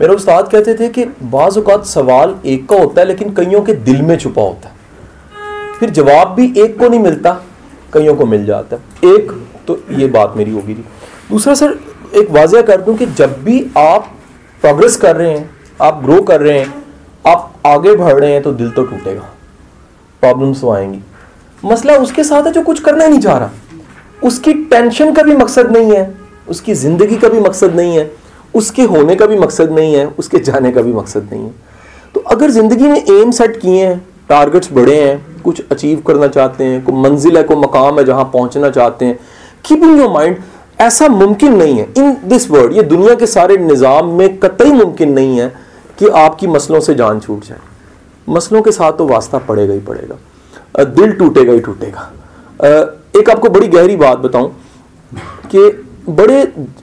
मेरे उस्ताद कहते थे कि बाज़ औक़ात सवाल एक का होता है लेकिन कईयों के दिल में छुपा होता है, फिर जवाब भी एक को नहीं मिलता, कईयों को मिल जाता है। एक तो ये बात मेरी होगी जी। दूसरा सर एक वाज़ह कर दूं कि जब भी आप प्रोग्रेस कर रहे हैं, आप ग्रो कर रहे हैं, आप आगे बढ़ रहे हैं, तो दिल तो टूटेगा, प्रॉब्लम्स तो आएंगी। मसला उसके साथ है जो कुछ करना ही नहीं चाह रहा, उसकी टेंशन का भी मकसद नहीं है, उसकी ज़िंदगी का भी मकसद नहीं है, उसके होने का भी मकसद नहीं है, उसके जाने का भी मकसद नहीं है। तो अगर ज़िंदगी में एम सेट किए हैं, टारगेट्स बड़े हैं, कुछ अचीव करना चाहते हैं, कोई मंजिल है, कोई मकाम है जहां पहुंचना चाहते हैं, कीपिंग योर माइंड, ऐसा मुमकिन नहीं है इन दिस वर्ल्ड, ये दुनिया के सारे निज़ाम में कतई मुमकिन नहीं है कि आपकी मसलों से जान छूट जाए। मसलों के साथ तो वास्ता पड़ेगा ही पड़ेगा, दिल टूटेगा ही टूटेगा। एक आपको बड़ी गहरी बात बताऊं कि बड़े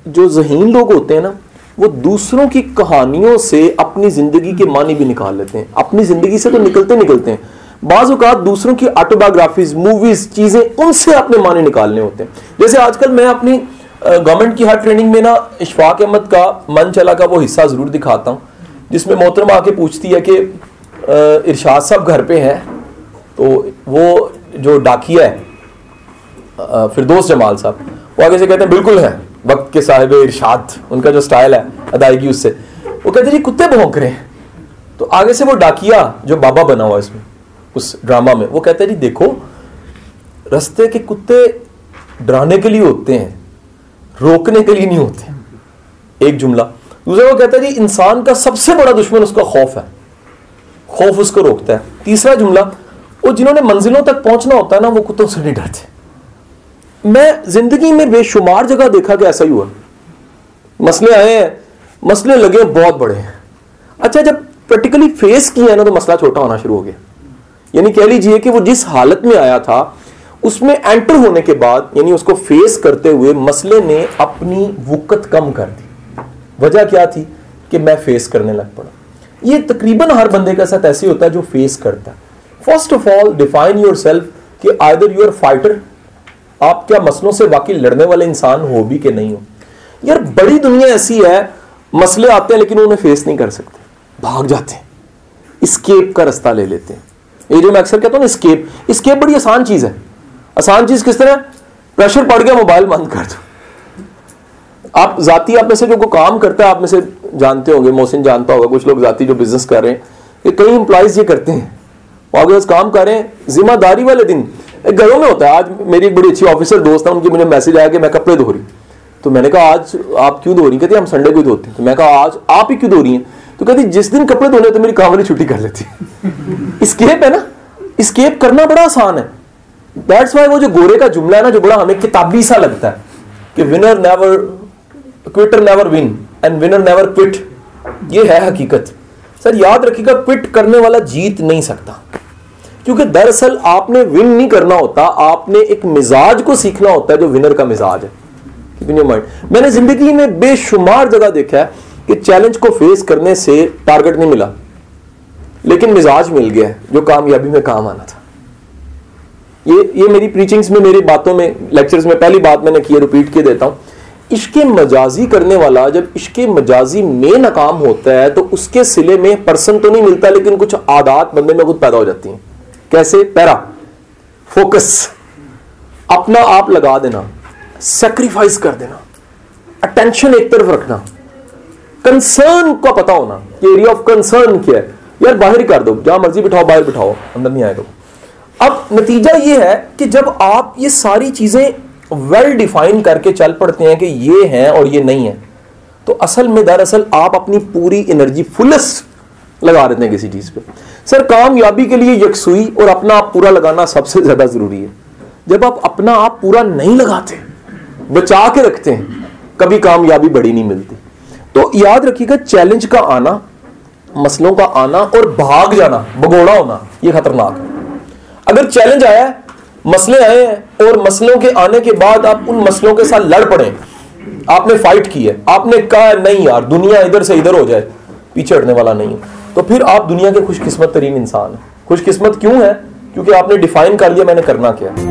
जो ज़हीन लोग होते हैं ना, वो दूसरों की कहानियों से अपनी ज़िंदगी के मानी भी निकाल लेते हैं। अपनी ज़िंदगी से तो निकलते हैं, बाज़ औक़ात दूसरों की ऑटोबायोग्राफीज, मूवीज़, चीज़ें, उनसे अपने मानी निकालने होते हैं। जैसे आजकल मैं अपनी गवर्नमेंट की हर ट्रेनिंग में ना इशफाक अहमद का मन चला का वो हिस्सा ज़रूर दिखाता हूँ, जिसमें मोहतरमा आके पूछती है कि इरशाद साहब घर पे हैं, तो वो जो डाकिया है फिरदौस जमाल साहब, वो आगे से कहते हैं बिल्कुल है, वक्त के साहिब इरशाद, उनका जो स्टाइल है अदायगी उससे, वो कहते हैं जी कुत्ते भौंक रहे हैं। तो आगे से वो डाकिया जो बाबा बना हुआ इसमें उस ड्रामा में, वो कहते हैं जी देखो रास्ते के कुत्ते डराने के लिए होते हैं, रोकने के लिए नहीं होते। एक जुमला। दूसरा वो कहता है जी इंसान का सबसे बड़ा दुश्मन उसका खौफ है, खौफ उसको रोकता है। तीसरा जुमला, वो जिन्होंने मंजिलों तक पहुंचना होता है ना, वो कुत्तों से नहीं डरते। मैं जिंदगी में बेशुमार जगह देखा कि ऐसा ही हुआ, मसले आए हैं, मसले लगे बहुत बड़े हैं, अच्छा जब प्रैक्टिकली फेस किया ना तो मसला छोटा होना शुरू हो गया। यानी कह लीजिए कि वो जिस हालत में आया था उसमें एंटर होने के बाद, यानी उसको फेस करते हुए मसले ने अपनी वुकत कम कर दी। वजह क्या थी कि मैं फेस करने लग पड़ा। ये तकरीबन हर बंदे के साथ ऐसे होता है जो फेस करता है। First of all define your self कि आइदर यू आर फाइटर, आप क्या मसलों से वाकई लड़ने वाले इंसान हो भी कि नहीं हो। यार बड़ी दुनिया ऐसी है, मसले आते हैं लेकिन उन्हें फेस नहीं कर सकते, भाग जाते हैं, स्केप का रास्ता ले लेते हैं। ये जो मैं अक्सर कहता हूं ना, स्केप बड़ी आसान चीज है। आसान चीज किस तरह? प्रेशर पड़ गया, मोबाइल बंद कर दो। आप जाती, आप में से जो काम करता है, आप में से जानते होंगे, मोहसिन जानता होगा, कुछ लोग जाती जो बिजनेस कर रहे हैं, कि कई एम्प्लॉइज ये करते हैं, अगर काम कर रहे हैं जिम्मेदारी वाले दिन घरों में होता है। आज मेरी एक बड़ी अच्छी ऑफिसर दोस्त है, उनकी मुझे मैसेज आया कि मैं कपड़े धो रही, तो मैंने कहा आज आप क्यों धो रही? कहती हम संडे को धोते हैं। तो मैं कहा आज आप ही क्यों धो रही हैं? तो कहती जिस दिन कपड़े धोने तो मेरी काम वाली छुट्टी कर लेती है। स्केप है ना, स्केप करना बड़ा आसान है। दैट्स वाई वो जो गोरे का जुमला है ना, जो बड़ा हमें किताबी सा लगता है कि winner never Quetta never win and winner never quit, ये है हकीकत। सर याद रखिएगा, क्विट करने वाला जीत नहीं सकता, क्योंकि दरअसल आपने विन नहीं करना होता, आपने एक मिजाज को सीखना होता है जो विनर का मिजाज है। मैंने जिंदगी में बेशुमार जगह देखा है कि चैलेंज को फेस करने से टारगेट नहीं मिला, लेकिन मिजाज मिल गया जो कामयाबी में काम आना था। ये मेरी प्रीचिंग्स में, मेरी बातों में, लेक्चर्स में पहली बात मैंने की, रिपीट के देता हूं। इश्के मजाजी करने वाला जब इश्के मजाजी में नाकाम होता है तो उसके सिले में पर्सन तो नहीं मिलता, लेकिन कुछ आदत बंदे में खुद पैदा हो जाती हैं। कैसे? पैरा फोकस, अपना आप लगा देना, सैक्रिफाइस कर देना, अटेंशन एक तरफ रखना, कंसर्न का पता होना कि एरिया ऑफ कंसर्न क्या है। यार बाहर ही कर दो, जहां मर्जी बिठाओ, बाहर बिठाओ, अंदर नहीं आएगा। अब नतीजा ये है कि जब आप ये सारी चीजें वेल डिफाइन करके चल पड़ते हैं कि ये है और ये नहीं है, तो असल में दरअसल आप अपनी पूरी एनर्जी फुलेस्ट लगा देते हैं किसी चीज पे। सर कामयाबी के लिए यकसुई और अपना आप पूरा लगाना सबसे ज्यादा जरूरी है। जब आप अपना आप पूरा नहीं लगाते, बचा के रखते हैं, कभी कामयाबी बड़ी नहीं मिलती। तो याद रखिएगा, चैलेंज का आना, मसलों का आना और भाग जाना, भगोड़ा होना, यह खतरनाक है। अगर चैलेंज आया है, मसले आए हैं और मसलों के आने के बाद आप उन मसलों के साथ लड़ पड़े, आपने फाइट की है, आपने कहा नहीं यार दुनिया इधर से इधर हो जाए, पीछे हटने वाला नहीं है, तो फिर आप दुनिया के खुशकिस्मत तरीन इंसान हैं। खुशकिस्मत क्यों है? क्योंकि आपने डिफाइन कर लिया मैंने करना क्या है।